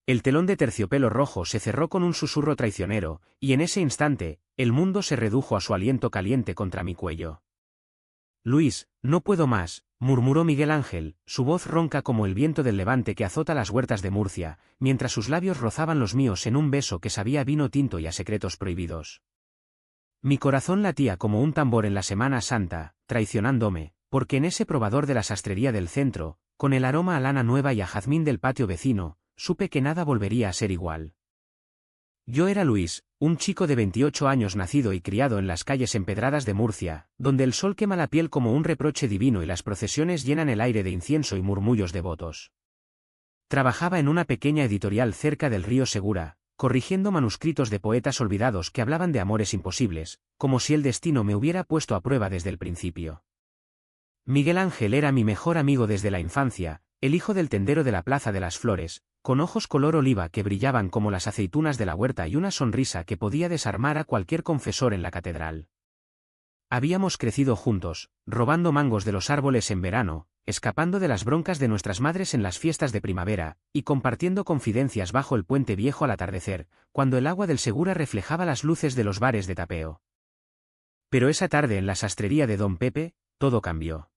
El telón de terciopelo rojo se cerró con un susurro traicionero, y en ese instante, el mundo se redujo a su aliento caliente contra mi cuello. Luis, no puedo más, murmuró Miguel Ángel, su voz ronca como el viento del levante que azota las huertas de Murcia, mientras sus labios rozaban los míos en un beso que sabía a vino tinto y a secretos prohibidos. Mi corazón latía como un tambor en la Semana Santa, traicionándome, porque en ese probador de la sastrería del centro, con el aroma a lana nueva y a jazmín del patio vecino, supe que nada volvería a ser igual. Yo era Luis, un chico de 28 años nacido y criado en las calles empedradas de Murcia, donde el sol quema la piel como un reproche divino y las procesiones llenan el aire de incienso y murmullos devotos. Trabajaba en una pequeña editorial cerca del río Segura, corrigiendo manuscritos de poetas olvidados que hablaban de amores imposibles, como si el destino me hubiera puesto a prueba desde el principio. Miguel Ángel era mi mejor amigo desde la infancia, el hijo del tendero de la Plaza de las Flores, con ojos color oliva que brillaban como las aceitunas de la huerta y una sonrisa que podía desarmar a cualquier confesor en la catedral. Habíamos crecido juntos, robando mangos de los árboles en verano, escapando de las broncas de nuestras madres en las fiestas de primavera, y compartiendo confidencias bajo el puente viejo al atardecer, cuando el agua del Segura reflejaba las luces de los bares de tapeo. Pero esa tarde en la sastrería de Don Pepe, todo cambió.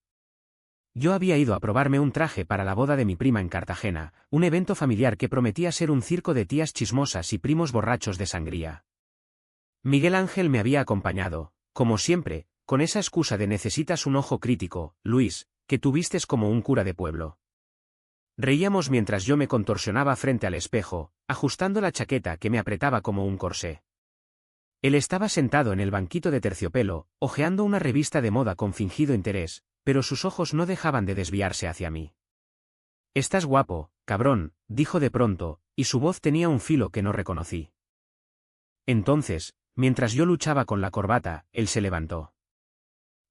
Yo había ido a probarme un traje para la boda de mi prima en Cartagena, un evento familiar que prometía ser un circo de tías chismosas y primos borrachos de sangría. Miguel Ángel me había acompañado, como siempre, con esa excusa de necesitas un ojo crítico, Luis, que tú vistes como un cura de pueblo. Reíamos mientras yo me contorsionaba frente al espejo, ajustando la chaqueta que me apretaba como un corsé. Él estaba sentado en el banquito de terciopelo, hojeando una revista de moda con fingido interés, pero sus ojos no dejaban de desviarse hacia mí. «Estás guapo, cabrón», dijo de pronto, y su voz tenía un filo que no reconocí. Entonces, mientras yo luchaba con la corbata, él se levantó.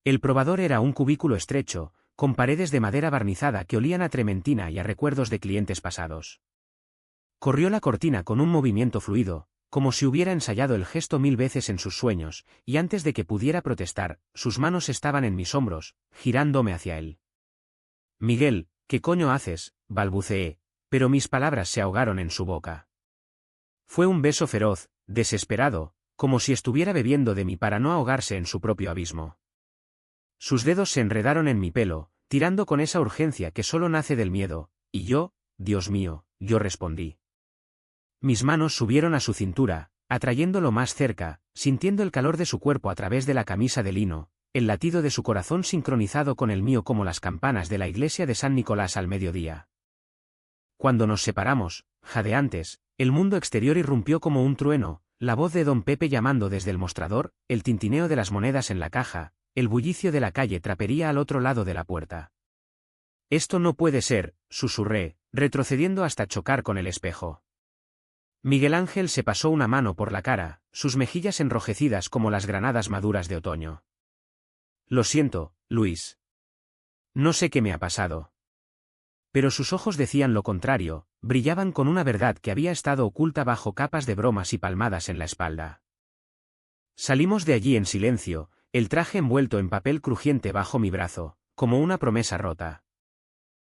El probador era un cubículo estrecho, con paredes de madera barnizada que olían a trementina y a recuerdos de clientes pasados. Corrió la cortina con un movimiento fluido, como si hubiera ensayado el gesto 1000 veces en sus sueños, y antes de que pudiera protestar, sus manos estaban en mis hombros, girándome hacia él. «Miguel, ¿qué coño haces?», balbuceé, pero mis palabras se ahogaron en su boca. Fue un beso feroz, desesperado, como si estuviera bebiendo de mí para no ahogarse en su propio abismo. Sus dedos se enredaron en mi pelo, tirando con esa urgencia que solo nace del miedo, y yo, Dios mío, yo respondí. Mis manos subieron a su cintura, atrayéndolo más cerca, sintiendo el calor de su cuerpo a través de la camisa de lino, el latido de su corazón sincronizado con el mío como las campanas de la iglesia de San Nicolás al mediodía. Cuando nos separamos, jadeantes, el mundo exterior irrumpió como un trueno, la voz de Don Pepe llamando desde el mostrador, el tintineo de las monedas en la caja, el bullicio de la calle trapería al otro lado de la puerta. «Esto no puede ser», susurré, retrocediendo hasta chocar con el espejo. Miguel Ángel se pasó una mano por la cara, sus mejillas enrojecidas como las granadas maduras de otoño. «Lo siento, Luis. No sé qué me ha pasado». Pero sus ojos decían lo contrario, brillaban con una verdad que había estado oculta bajo capas de bromas y palmadas en la espalda. Salimos de allí en silencio, el traje envuelto en papel crujiente bajo mi brazo, como una promesa rota.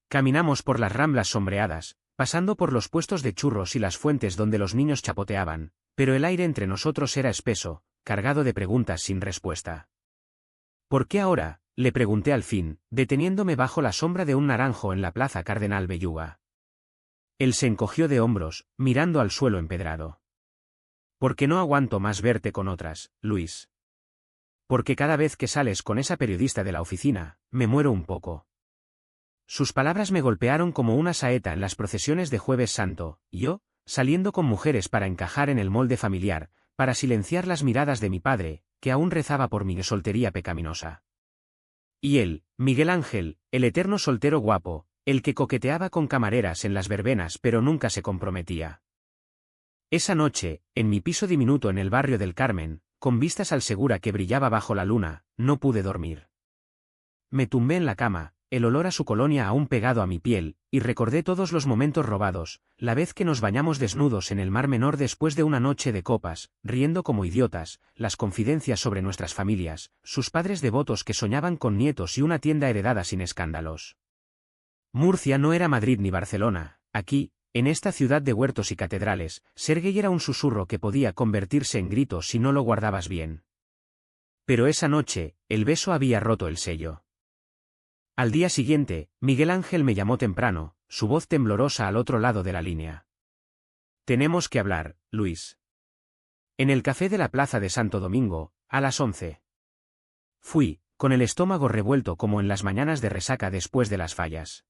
Caminamos por las ramblas sombreadas, pasando por los puestos de churros y las fuentes donde los niños chapoteaban, pero el aire entre nosotros era espeso, cargado de preguntas sin respuesta. «¿Por qué ahora?», le pregunté al fin, deteniéndome bajo la sombra de un naranjo en la plaza Cardenal Belluga. Él se encogió de hombros, mirando al suelo empedrado. «Porque no aguanto más verte con otras, Luis. Porque cada vez que sales con esa periodista de la oficina, me muero un poco». Sus palabras me golpearon como una saeta en las procesiones de Jueves Santo, y yo, saliendo con mujeres para encajar en el molde familiar, para silenciar las miradas de mi padre, que aún rezaba por mi soltería pecaminosa. Y él, Miguel Ángel, el eterno soltero guapo, el que coqueteaba con camareras en las verbenas pero nunca se comprometía. Esa noche, en mi piso diminuto en el barrio del Carmen, con vistas al Segura que brillaba bajo la luna, no pude dormir. Me tumbé en la cama, el olor a su colonia aún pegado a mi piel, y recordé todos los momentos robados, la vez que nos bañamos desnudos en el Mar Menor después de una noche de copas, riendo como idiotas, las confidencias sobre nuestras familias, sus padres devotos que soñaban con nietos y una tienda heredada sin escándalos. Murcia no era Madrid ni Barcelona, aquí, en esta ciudad de huertos y catedrales, ser gay era un susurro que podía convertirse en grito si no lo guardabas bien. Pero esa noche, el beso había roto el sello. Al día siguiente, Miguel Ángel me llamó temprano, su voz temblorosa al otro lado de la línea. Tenemos que hablar, Luis. En el café de la Plaza de Santo Domingo, a las 11. Fui, con el estómago revuelto como en las mañanas de resaca después de las fallas.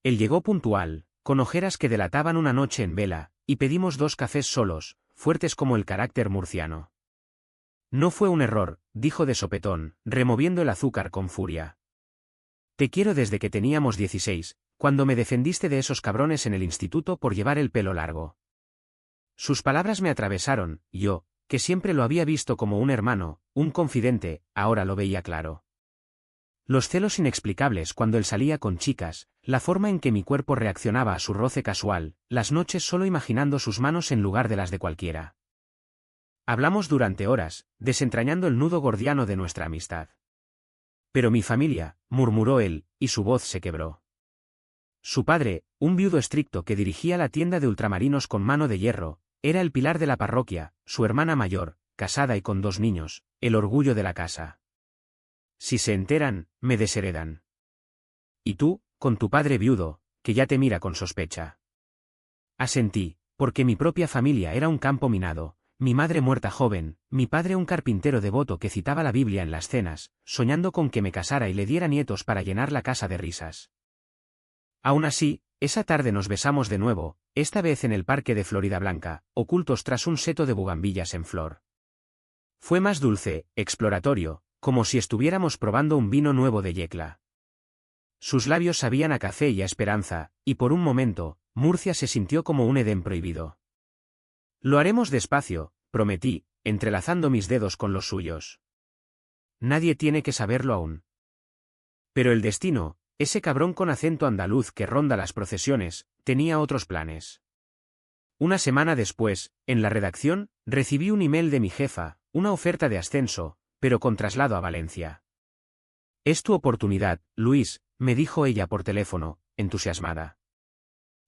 Él llegó puntual, con ojeras que delataban una noche en vela, y pedimos 2 cafés solos, fuertes como el carácter murciano. No fue un error, dijo de sopetón, removiendo el azúcar con furia. Te quiero desde que teníamos 16, cuando me defendiste de esos cabrones en el instituto por llevar el pelo largo. Sus palabras me atravesaron, y yo, que siempre lo había visto como un hermano, un confidente, ahora lo veía claro. Los celos inexplicables cuando él salía con chicas, la forma en que mi cuerpo reaccionaba a su roce casual, las noches solo imaginando sus manos en lugar de las de cualquiera. Hablamos durante horas, desentrañando el nudo gordiano de nuestra amistad. Pero mi familia, murmuró él, y su voz se quebró. Su padre, un viudo estricto que dirigía la tienda de ultramarinos con mano de hierro, era el pilar de la parroquia, su hermana mayor, casada y con 2 niños, el orgullo de la casa. Si se enteran, me desheredan. Y tú, con tu padre viudo, que ya te mira con sospecha. Asentí, porque mi propia familia era un campo minado, mi madre muerta joven, mi padre un carpintero devoto que citaba la Biblia en las cenas, soñando con que me casara y le diera nietos para llenar la casa de risas. Aún así, esa tarde nos besamos de nuevo, esta vez en el parque de Florida Blanca, ocultos tras un seto de bugambillas en flor. Fue más dulce, exploratorio, como si estuviéramos probando un vino nuevo de Yecla. Sus labios sabían a café y a esperanza, y por un momento, Murcia se sintió como un Edén prohibido. Lo haremos despacio, prometí, entrelazando mis dedos con los suyos. Nadie tiene que saberlo aún. Pero el destino, ese cabrón con acento andaluz que ronda las procesiones, tenía otros planes. Una semana después, en la redacción, recibí un email de mi jefa, una oferta de ascenso, pero con traslado a Valencia. Es tu oportunidad, Luis, me dijo ella por teléfono, entusiasmada.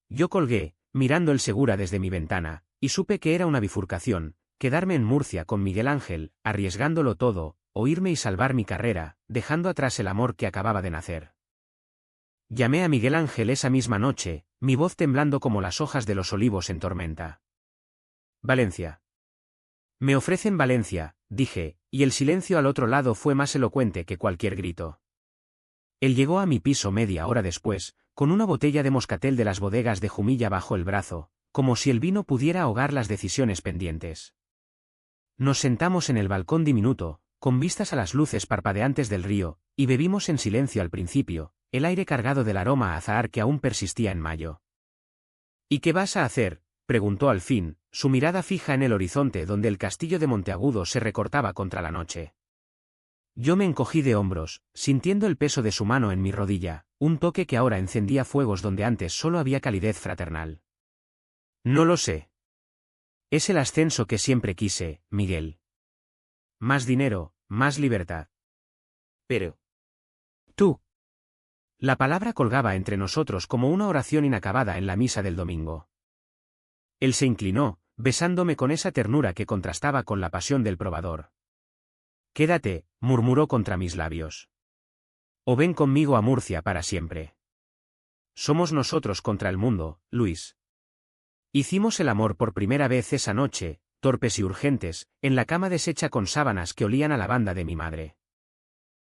Yo colgué, mirando el Segura desde mi ventana, y supe que era una bifurcación, quedarme en Murcia con Miguel Ángel, arriesgándolo todo, o irme y salvar mi carrera, dejando atrás el amor que acababa de nacer. Llamé a Miguel Ángel esa misma noche, mi voz temblando como las hojas de los olivos en tormenta. Valencia. Me ofrecen Valencia, dije, y el silencio al otro lado fue más elocuente que cualquier grito. Él llegó a mi piso media hora después, con una botella de moscatel de las bodegas de Jumilla bajo el brazo, como si el vino pudiera ahogar las decisiones pendientes. Nos sentamos en el balcón diminuto, con vistas a las luces parpadeantes del río, y bebimos en silencio al principio, el aire cargado del aroma a azahar que aún persistía en mayo. ¿Y qué vas a hacer?, preguntó al fin, su mirada fija en el horizonte donde el castillo de Monteagudo se recortaba contra la noche. Yo me encogí de hombros, sintiendo el peso de su mano en mi rodilla, un toque que ahora encendía fuegos donde antes solo había calidez fraternal. No lo sé. Es el ascenso que siempre quise, Miguel. Más dinero, más libertad. Pero... tú. La palabra colgaba entre nosotros como una oración inacabada en la misa del domingo. Él se inclinó, besándome con esa ternura que contrastaba con la pasión del probador. Quédate, murmuró contra mis labios. O ven conmigo a Murcia para siempre. Somos nosotros contra el mundo, Luis. Hicimos el amor por primera vez esa noche, torpes y urgentes, en la cama deshecha con sábanas que olían a lavanda de mi madre.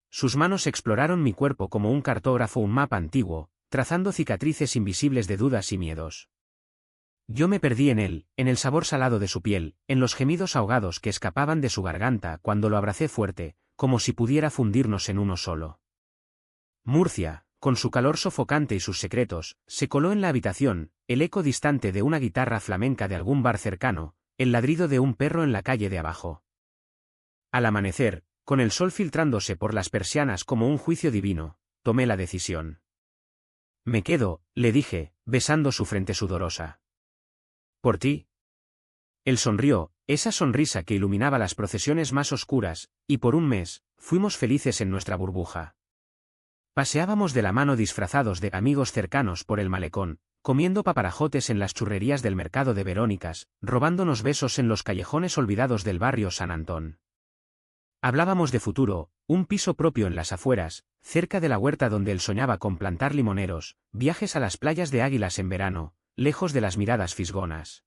Sus manos exploraron mi cuerpo como un cartógrafo un mapa antiguo, trazando cicatrices invisibles de dudas y miedos. Yo me perdí en él, en el sabor salado de su piel, en los gemidos ahogados que escapaban de su garganta cuando lo abracé fuerte, como si pudiera fundirnos en uno solo. Murcia, con su calor sofocante y sus secretos, se coló en la habitación, el eco distante de una guitarra flamenca de algún bar cercano, el ladrido de un perro en la calle de abajo. Al amanecer, con el sol filtrándose por las persianas como un juicio divino, tomé la decisión. Me quedo, le dije, besando su frente sudorosa. ¿Por ti? Él sonrió, esa sonrisa que iluminaba las procesiones más oscuras, y por un mes, fuimos felices en nuestra burbuja. Paseábamos de la mano disfrazados de amigos cercanos por el malecón, comiendo paparajotes en las churrerías del mercado de Verónicas, robándonos besos en los callejones olvidados del barrio San Antón. Hablábamos de futuro, un piso propio en las afueras, cerca de la huerta donde él soñaba con plantar limoneros, viajes a las playas de Águilas en verano, lejos de las miradas fisgonas.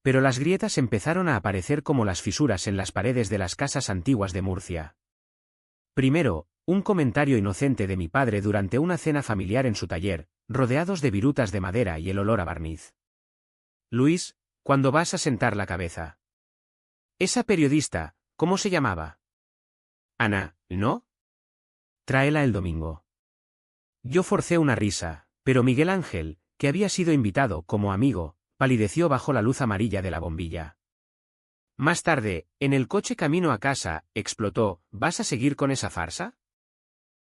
Pero las grietas empezaron a aparecer como las fisuras en las paredes de las casas antiguas de Murcia. Primero, un comentario inocente de mi padre durante una cena familiar en su taller, rodeados de virutas de madera y el olor a barniz. Luis, ¿cuándo vas a sentar la cabeza? Esa periodista, ¿cómo se llamaba? Ana, ¿no? Tráela el domingo. Yo forcé una risa, pero Miguel Ángel, que había sido invitado como amigo, palideció bajo la luz amarilla de la bombilla. Más tarde, en el coche camino a casa, explotó: ¿vas a seguir con esa farsa?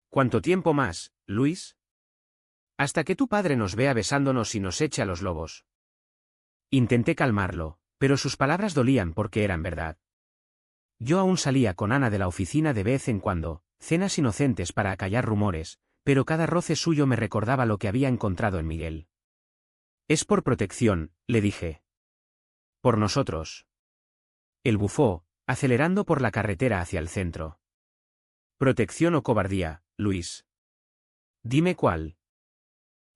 ¿Cuánto tiempo más, Luis? Hasta que tu padre nos vea besándonos y nos eche a los lobos. Intenté calmarlo, pero sus palabras dolían porque eran verdad. Yo aún salía con Ana de la oficina de vez en cuando, cenas inocentes para acallar rumores, pero cada roce suyo me recordaba lo que había encontrado en Miguel. Es por protección, le dije. Por nosotros. Él bufó, acelerando por la carretera hacia el centro. ¿Protección o cobardía, Luis? Dime cuál.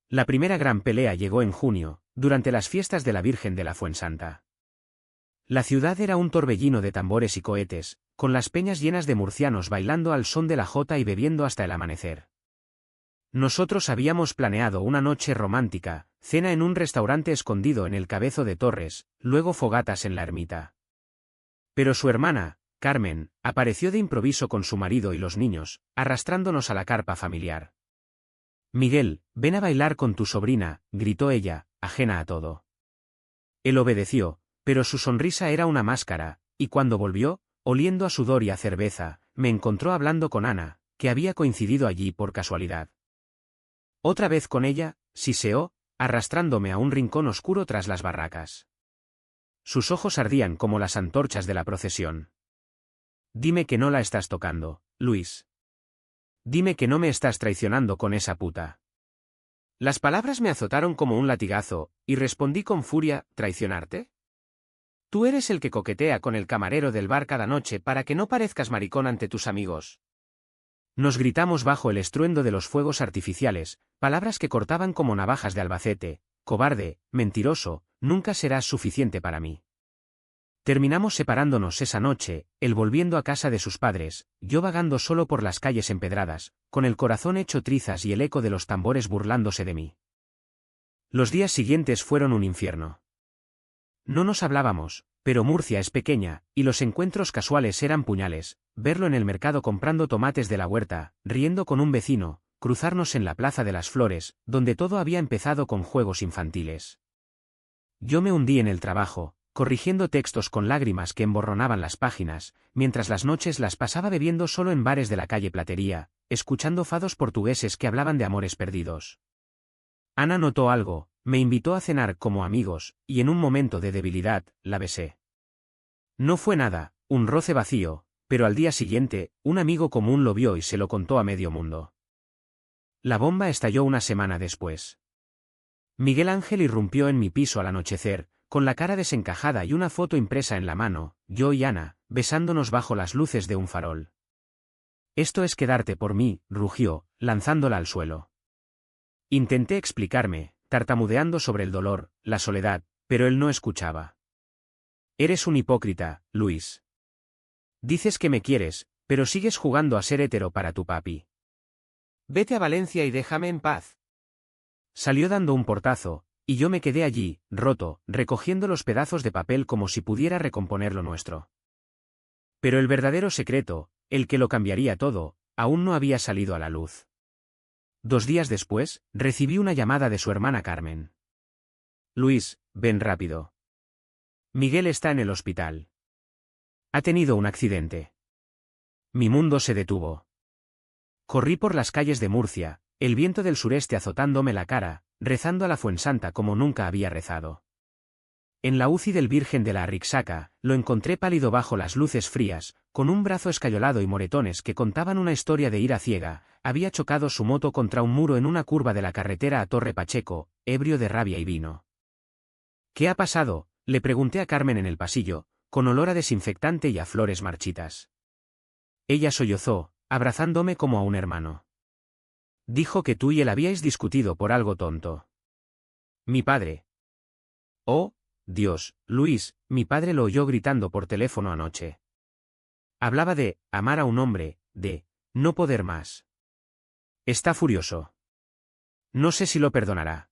La primera gran pelea llegó en junio, durante las fiestas de la Virgen de la Fuensanta. La ciudad era un torbellino de tambores y cohetes, con las peñas llenas de murcianos bailando al son de la jota y bebiendo hasta el amanecer. Nosotros habíamos planeado una noche romántica, cena en un restaurante escondido en el Cabezo de Torres, luego fogatas en la ermita. Pero su hermana, Carmen, apareció de improviso con su marido y los niños, arrastrándonos a la carpa familiar. Miguel, ven a bailar con tu sobrina, gritó ella, ajena a todo. Él obedeció, pero su sonrisa era una máscara, y cuando volvió, oliendo a sudor y a cerveza, me encontró hablando con Ana, que había coincidido allí por casualidad. Otra vez con ella, siseó, arrastrándome a un rincón oscuro tras las barracas. Sus ojos ardían como las antorchas de la procesión. Dime que no la estás tocando, Luis. Dime que no me estás traicionando con esa puta. Las palabras me azotaron como un latigazo, y respondí con furia: ¿traicionarte? Tú eres el que coquetea con el camarero del bar cada noche para que no parezcas maricón ante tus amigos. Nos gritamos bajo el estruendo de los fuegos artificiales, palabras que cortaban como navajas de Albacete: cobarde, mentiroso, nunca serás suficiente para mí. Terminamos separándonos esa noche, él volviendo a casa de sus padres, yo vagando solo por las calles empedradas, con el corazón hecho trizas y el eco de los tambores burlándose de mí. Los días siguientes fueron un infierno. No nos hablábamos, pero Murcia es pequeña, y los encuentros casuales eran puñales: verlo en el mercado comprando tomates de la huerta, riendo con un vecino, cruzarnos en la Plaza de las Flores, donde todo había empezado con juegos infantiles. Yo me hundí en el trabajo, corrigiendo textos con lágrimas que emborronaban las páginas, mientras las noches las pasaba bebiendo solo en bares de la calle Platería, escuchando fados portugueses que hablaban de amores perdidos. Ana notó algo, me invitó a cenar como amigos, y en un momento de debilidad, la besé. No fue nada, un roce vacío, pero al día siguiente, un amigo común lo vio y se lo contó a medio mundo. La bomba estalló una semana después. Miguel Ángel irrumpió en mi piso al anochecer, con la cara desencajada y una foto impresa en la mano, yo y Ana, besándonos bajo las luces de un farol. «Esto es quedarte por mí», rugió, lanzándola al suelo. Intenté explicarme, tartamudeando sobre el dolor, la soledad, pero él no escuchaba. «Eres un hipócrita, Luis. Dices que me quieres, pero sigues jugando a ser hétero para tu papi. Vete a Valencia y déjame en paz». Salió dando un portazo, y yo me quedé allí, roto, recogiendo los pedazos de papel como si pudiera recomponer lo nuestro. Pero el verdadero secreto, el que lo cambiaría todo, aún no había salido a la luz. 2 días después, recibí una llamada de su hermana Carmen. «Luis, ven rápido. Miguel está en el hospital. Ha tenido un accidente». Mi mundo se detuvo. Corrí por las calles de Murcia, el viento del sureste azotándome la cara, rezando a la Fuensanta como nunca había rezado. en la UCI del Virgen de la Arrixaca, lo encontré pálido bajo las luces frías, con un brazo escayolado y moretones que contaban una historia de ira ciega. Había chocado su moto contra un muro en una curva de la carretera a Torre Pacheco, ebrio de rabia y vino. ¿Qué ha pasado?, le pregunté a Carmen en el pasillo, con olor a desinfectante y a flores marchitas. Ella sollozó, abrazándome como a un hermano. Dijo que tú y él habíais discutido por algo tonto. Mi padre. Oh, Dios, Luis, mi padre lo oyó gritando por teléfono anoche. Hablaba de amar a un hombre, de no poder más. Está furioso. No sé si lo perdonará.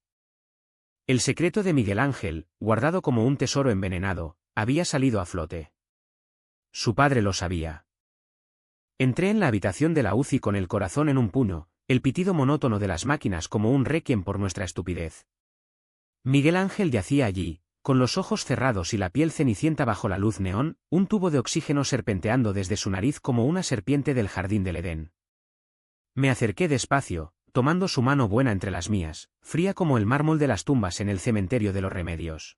El secreto de Miguel Ángel, guardado como un tesoro envenenado, había salido a flote. Su padre lo sabía. Entré en la habitación de la UCI con el corazón en un puño, el pitido monótono de las máquinas como un requiem por nuestra estupidez. Miguel Ángel yacía allí, con los ojos cerrados y la piel cenicienta bajo la luz neón, un tubo de oxígeno serpenteando desde su nariz como una serpiente del jardín del Edén. Me acerqué despacio, tomando su mano buena entre las mías, fría como el mármol de las tumbas en el cementerio de los Remedios.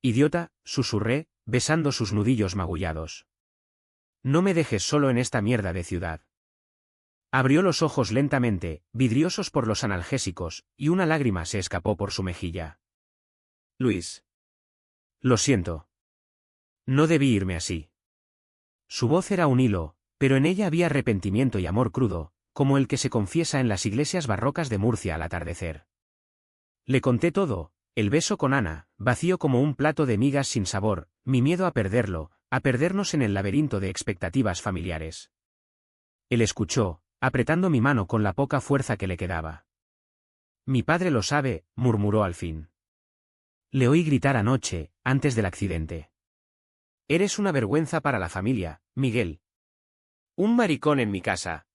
Idiota, susurré, besando sus nudillos magullados. No me dejes solo en esta mierda de ciudad. Abrió los ojos lentamente, vidriosos por los analgésicos, y una lágrima se escapó por su mejilla. Luis. Lo siento. No debí irme así. Su voz era un hilo, pero en ella había arrepentimiento y amor crudo, como el que se confiesa en las iglesias barrocas de Murcia al atardecer. Le conté todo, el beso con Ana, vacío como un plato de migas sin sabor, mi miedo a perderlo, a perdernos en el laberinto de expectativas familiares. Él escuchó, apretando mi mano con la poca fuerza que le quedaba. Mi padre lo sabe, murmuró al fin. Le oí gritar anoche, antes del accidente. Eres una vergüenza para la familia, Miguel. Un maricón en mi casa.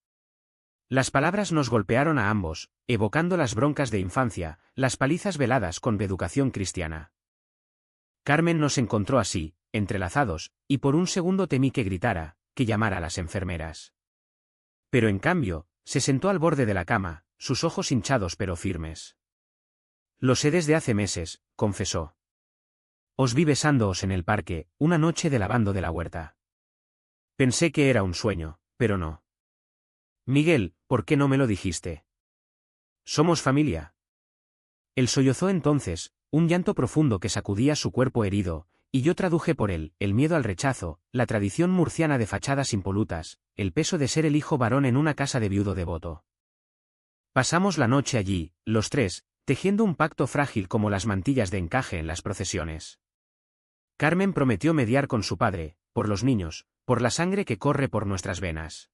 Las palabras nos golpearon a ambos, evocando las broncas de infancia, las palizas veladas con educación cristiana. Carmen nos encontró así, entrelazados, y por un segundo temí que gritara, que llamara a las enfermeras. Pero en cambio, se sentó al borde de la cama, sus ojos hinchados pero firmes. Lo sé desde hace meses, confesó. Os vi besándoos en el parque, una noche de lavando de la huerta. Pensé que era un sueño, pero no. Miguel, ¿por qué no me lo dijiste? Somos familia. Él sollozó entonces, un llanto profundo que sacudía su cuerpo herido, y yo traduje por él, el miedo al rechazo, la tradición murciana de fachadas impolutas, el peso de ser el hijo varón en una casa de viudo devoto. Pasamos la noche allí, los tres, tejiendo un pacto frágil como las mantillas de encaje en las procesiones. Carmen prometió mediar con su padre, por los niños, por la sangre que corre por nuestras venas.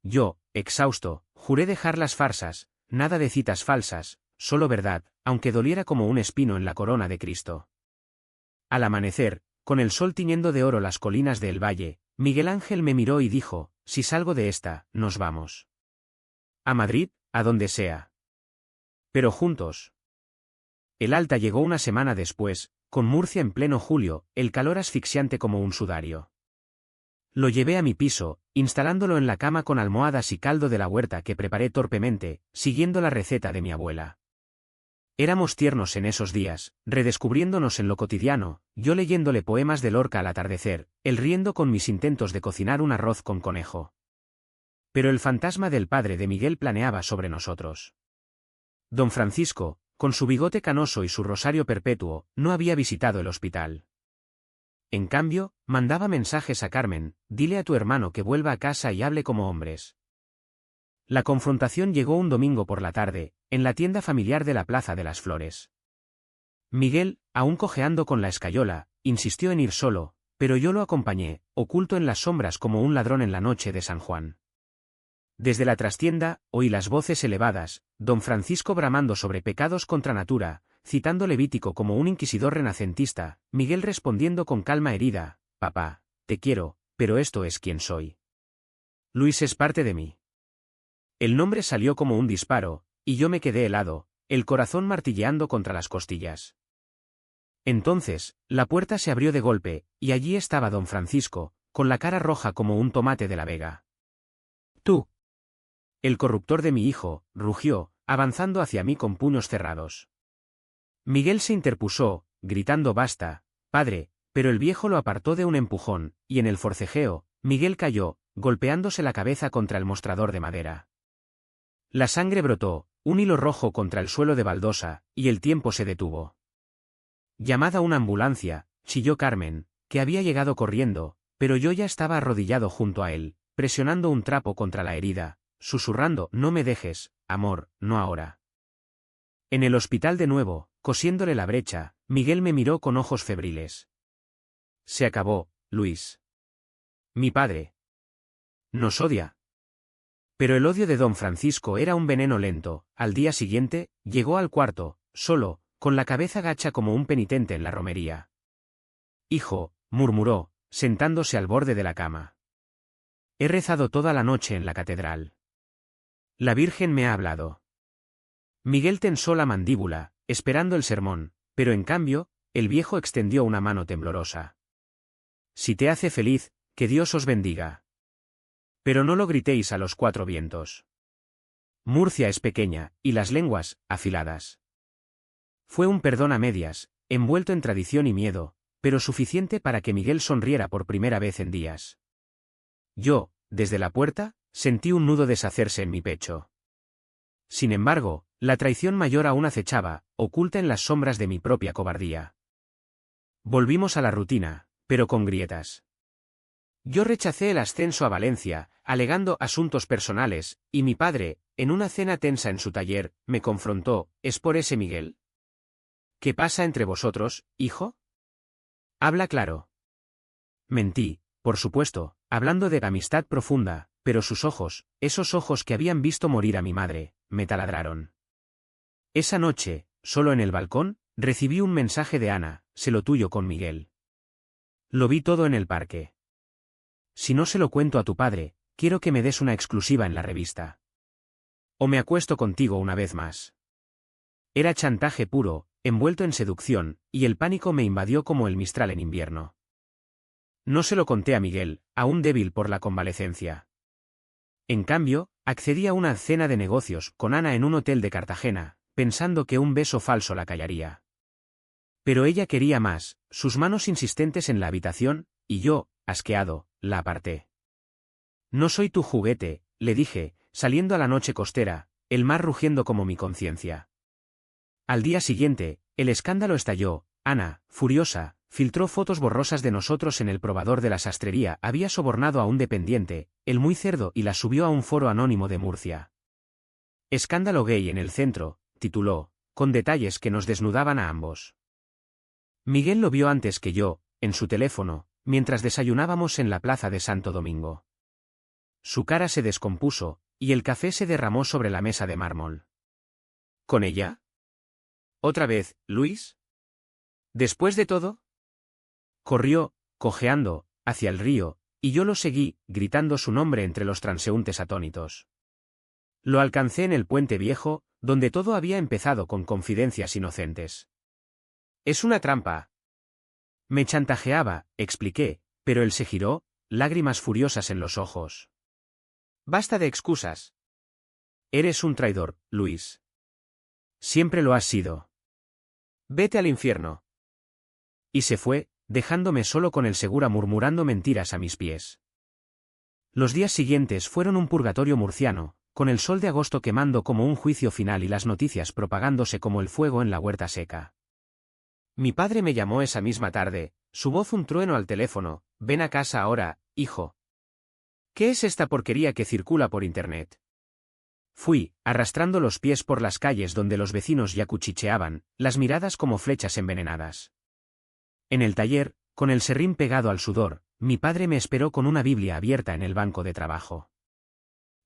Yo, exhausto, juré dejar las farsas, nada de citas falsas, solo verdad, aunque doliera como un espino en la corona de Cristo. Al amanecer, con el sol tiñendo de oro las colinas del valle, Miguel Ángel me miró y dijo, si salgo de esta, nos vamos. A Madrid, a donde sea. Pero juntos. El Alta llegó una semana después, con Murcia en pleno julio, el calor asfixiante como un sudario. Lo llevé a mi piso, instalándolo en la cama con almohadas y caldo de la huerta que preparé torpemente, siguiendo la receta de mi abuela. Éramos tiernos en esos días, redescubriéndonos en lo cotidiano, yo leyéndole poemas de Lorca al atardecer, él riendo con mis intentos de cocinar un arroz con conejo. Pero el fantasma del padre de Miguel planeaba sobre nosotros. Don Francisco, con su bigote canoso y su rosario perpetuo, no había visitado el hospital. En cambio, mandaba mensajes a Carmen, dile a tu hermano que vuelva a casa y hable como hombres. La confrontación llegó un domingo por la tarde, en la tienda familiar de la Plaza de las Flores. Miguel, aún cojeando con la escayola, insistió en ir solo, pero yo lo acompañé, oculto en las sombras como un ladrón en la noche de San Juan. Desde la trastienda, oí las voces elevadas, don Francisco bramando sobre pecados contra natura, citando Levítico como un inquisidor renacentista, Miguel respondiendo con calma herida, papá, te quiero, pero esto es quien soy. Luis es parte de mí. El nombre salió como un disparo, y yo me quedé helado, el corazón martilleando contra las costillas. Entonces, la puerta se abrió de golpe, y allí estaba don Francisco, con la cara roja como un tomate de la Vega. Tú. El corruptor de mi hijo, rugió, avanzando hacia mí con puños cerrados. Miguel se interpuso, gritando basta, padre, pero el viejo lo apartó de un empujón, y en el forcejeo, Miguel cayó, golpeándose la cabeza contra el mostrador de madera. La sangre brotó, un hilo rojo contra el suelo de baldosa, y el tiempo se detuvo. Llamada una ambulancia, chilló Carmen, que había llegado corriendo, pero yo ya estaba arrodillado junto a él, presionando un trapo contra la herida, susurrando, no me dejes, amor, no ahora. En el hospital de nuevo, cosiéndole la brecha, Miguel me miró con ojos febriles. Se acabó, Luis. Mi padre nos odia. Pero el odio de don Francisco era un veneno lento. Al día siguiente, llegó al cuarto, solo, con la cabeza gacha como un penitente en la romería. Hijo, murmuró, sentándose al borde de la cama. He rezado toda la noche en la catedral. La Virgen me ha hablado. Miguel tensó la mandíbula, esperando el sermón, pero en cambio, el viejo extendió una mano temblorosa. Si te hace feliz, que Dios os bendiga. Pero no lo gritéis a los cuatro vientos. Murcia es pequeña, y las lenguas, afiladas. Fue un perdón a medias, envuelto en tradición y miedo, pero suficiente para que Miguel sonriera por primera vez en días. Yo, desde la puerta, sentí un nudo deshacerse en mi pecho. Sin embargo, la traición mayor aún acechaba, oculta en las sombras de mi propia cobardía. Volvimos a la rutina, pero con grietas. Yo rechacé el ascenso a Valencia, alegando asuntos personales, y mi padre, en una cena tensa en su taller, me confrontó, ¿es por ese Miguel? ¿Qué pasa entre vosotros, hijo? Habla claro. Mentí, por supuesto, hablando de amistad profunda, pero sus ojos, esos ojos que habían visto morir a mi madre, me taladraron. Esa noche, solo en el balcón, recibí un mensaje de Ana, sé lo tuyo con Miguel. Lo vi todo en el parque. Si no se lo cuento a tu padre, quiero que me des una exclusiva en la revista. O me acuesto contigo una vez más. Era chantaje puro, envuelto en seducción, y el pánico me invadió como el mistral en invierno. No se lo conté a Miguel, aún débil por la convalecencia. En cambio, accedí a una cena de negocios con Ana en un hotel de Cartagena, pensando que un beso falso la callaría. Pero ella quería más, sus manos insistentes en la habitación, y yo, asqueado, la aparté. No soy tu juguete, le dije, saliendo a la noche costera, el mar rugiendo como mi conciencia. Al día siguiente, el escándalo estalló. Ana, furiosa, filtró fotos borrosas de nosotros en el probador de la sastrería, había sobornado a un dependiente, el muy cerdo, y las subió a un foro anónimo de Murcia. Escándalo gay en el centro, tituló, con detalles que nos desnudaban a ambos. Miguel lo vio antes que yo, en su teléfono, mientras desayunábamos en la plaza de Santo Domingo. Su cara se descompuso, y el café se derramó sobre la mesa de mármol. ¿Con ella? ¿Otra vez, Luis? ¿Después de todo? Corrió, cojeando, hacia el río, y yo lo seguí, gritando su nombre entre los transeúntes atónitos. Lo alcancé en el puente viejo, donde todo había empezado con confidencias inocentes. Es una trampa. Me chantajeaba, expliqué, pero él se giró, lágrimas furiosas en los ojos. Basta de excusas. Eres un traidor, Luis. Siempre lo has sido. Vete al infierno. Y se fue, dejándome solo con el segura murmurando mentiras a mis pies. Los días siguientes fueron un purgatorio murciano, con el sol de agosto quemando como un juicio final y las noticias propagándose como el fuego en la huerta seca. Mi padre me llamó esa misma tarde, su voz un trueno al teléfono, ven a casa ahora, hijo. ¿Qué es esta porquería que circula por internet? Fui, arrastrando los pies por las calles donde los vecinos ya cuchicheaban, las miradas como flechas envenenadas. En el taller, con el serrín pegado al sudor, mi padre me esperó con una Biblia abierta en el banco de trabajo.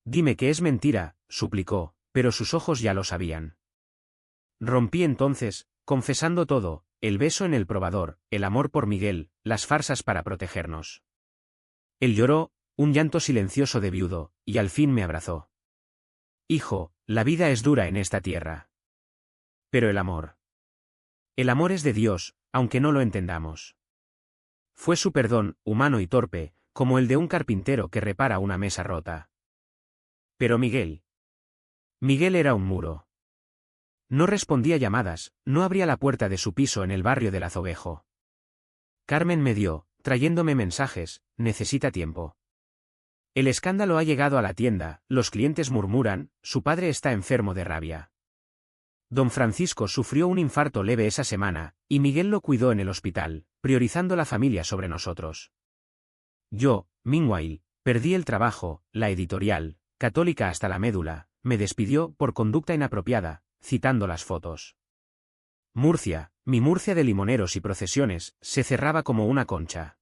Dime que es mentira, suplicó, pero sus ojos ya lo sabían. Rompí entonces, confesando todo, el beso en el probador, el amor por Miguel, las farsas para protegernos. Él lloró, un llanto silencioso de viudo, y al fin me abrazó. Hijo, la vida es dura en esta tierra. Pero el amor. El amor es de Dios, aunque no lo entendamos. Fue su perdón, humano y torpe, como el de un carpintero que repara una mesa rota. Pero Miguel. Miguel era un muro. No respondía llamadas, no abría la puerta de su piso en el barrio del Azoguejo. Carmen me dio, trayéndome mensajes, necesita tiempo. El escándalo ha llegado a la tienda, los clientes murmuran, su padre está enfermo de rabia. Don Francisco sufrió un infarto leve esa semana, y Miguel lo cuidó en el hospital, priorizando la familia sobre nosotros. Yo, meanwhile, perdí el trabajo, la editorial, católica hasta la médula, me despidió por conducta inapropiada, citando las fotos. Murcia, mi Murcia de limoneros y procesiones, se cerraba como una concha.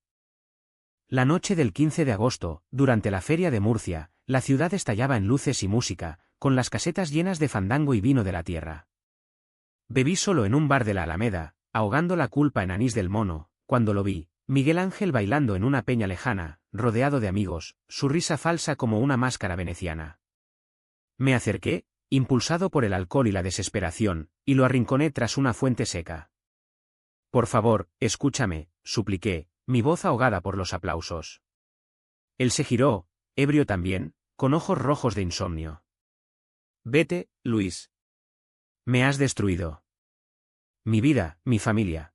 La noche del 15 de agosto, durante la feria de Murcia, la ciudad estallaba en luces y música, con las casetas llenas de fandango y vino de la tierra. Bebí solo en un bar de la Alameda, ahogando la culpa en anís del mono, cuando lo vi, Miguel Ángel bailando en una peña lejana, rodeado de amigos, su risa falsa como una máscara veneciana. Me acerqué, impulsado por el alcohol y la desesperación, y lo arrinconé tras una fuente seca. Por favor, escúchame, supliqué, mi voz ahogada por los aplausos. Él se giró, ebrio también, con ojos rojos de insomnio. Vete, Luis. Me has destruido. Mi vida, mi familia.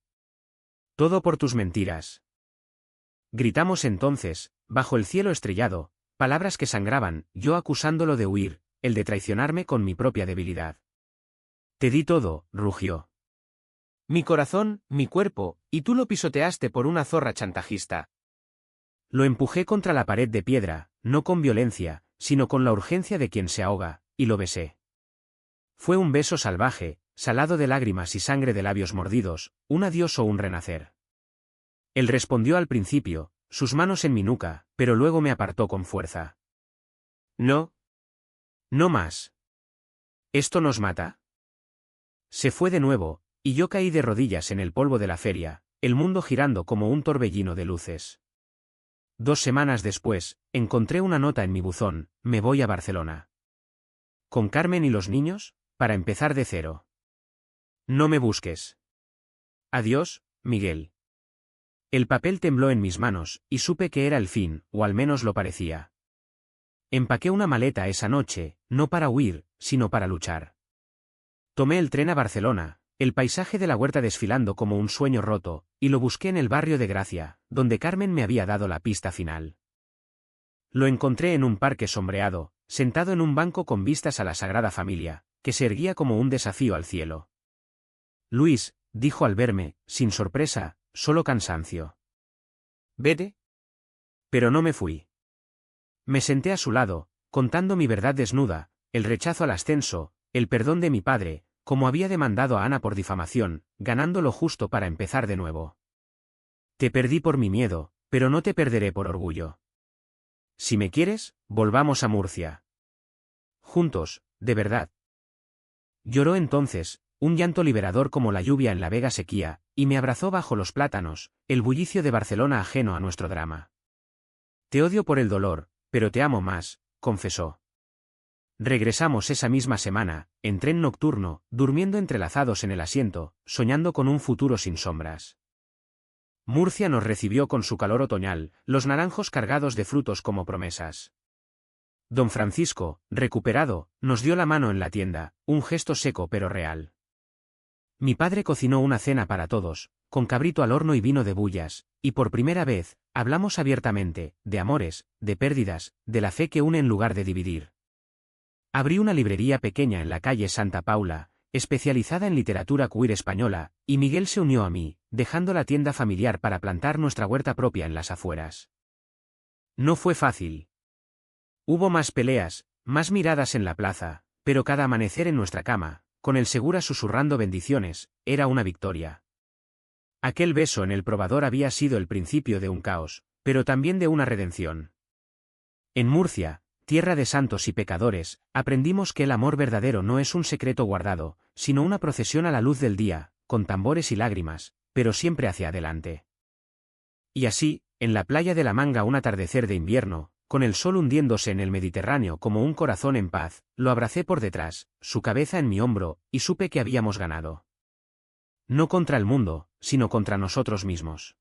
Todo por tus mentiras. Gritamos entonces, bajo el cielo estrellado, palabras que sangraban, yo acusándolo de huir, él de traicionarme con mi propia debilidad. Te di todo, rugió. Mi corazón, mi cuerpo, y tú lo pisoteaste por una zorra chantajista. Lo empujé contra la pared de piedra, no con violencia, sino con la urgencia de quien se ahoga, y lo besé. Fue un beso salvaje, salado de lágrimas y sangre de labios mordidos, un adiós o un renacer. Él respondió al principio, sus manos en mi nuca, pero luego me apartó con fuerza. No. No más. ¿Esto nos mata? Se fue de nuevo, y yo caí de rodillas en el polvo de la feria, el mundo girando como un torbellino de luces. 2 semanas después, encontré una nota en mi buzón, me voy a Barcelona. ¿Con Carmen y los niños? Para empezar de cero. No me busques. Adiós, Miguel. El papel tembló en mis manos, y supe que era el fin, o al menos lo parecía. Empaqué una maleta esa noche, no para huir, sino para luchar. Tomé el tren a Barcelona, el paisaje de la huerta desfilando como un sueño roto, y lo busqué en el barrio de Gracia, donde Carmen me había dado la pista final. Lo encontré en un parque sombreado, sentado en un banco con vistas a la Sagrada Familia, que se erguía como un desafío al cielo. Luis, dijo al verme, sin sorpresa, solo cansancio. Vete. Pero no me fui. Me senté a su lado, contando mi verdad desnuda, el rechazo al ascenso, el perdón de mi padre, como había demandado a Ana por difamación, ganando lo justo para empezar de nuevo. Te perdí por mi miedo, pero no te perderé por orgullo. Si me quieres, volvamos a Murcia. Juntos, de verdad. Lloró entonces, un llanto liberador como la lluvia en la vega sequía, y me abrazó bajo los plátanos, el bullicio de Barcelona ajeno a nuestro drama. Te odio por el dolor, pero te amo más, confesó. Regresamos esa misma semana, en tren nocturno, durmiendo entrelazados en el asiento, soñando con un futuro sin sombras. Murcia nos recibió con su calor otoñal, los naranjos cargados de frutos como promesas. Don Francisco, recuperado, nos dio la mano en la tienda, un gesto seco pero real. Mi padre cocinó una cena para todos, con cabrito al horno y vino de bullas, y por primera vez, hablamos abiertamente, de amores, de pérdidas, de la fe que une en lugar de dividir. Abrí una librería pequeña en la calle Santa Paula, especializada en literatura queer española, y Miguel se unió a mí, dejando la tienda familiar para plantar nuestra huerta propia en las afueras. No fue fácil. Hubo más peleas, más miradas en la plaza, pero cada amanecer en nuestra cama, con el Segura susurrando bendiciones, era una victoria. Aquel beso en el probador había sido el principio de un caos, pero también de una redención. En Murcia, tierra de santos y pecadores, aprendimos que el amor verdadero no es un secreto guardado, sino una procesión a la luz del día, con tambores y lágrimas, pero siempre hacia adelante. Y así, en la playa de la Manga un atardecer de invierno, con el sol hundiéndose en el Mediterráneo como un corazón en paz, lo abracé por detrás, su cabeza en mi hombro, y supe que habíamos ganado. No contra el mundo, sino contra nosotros mismos.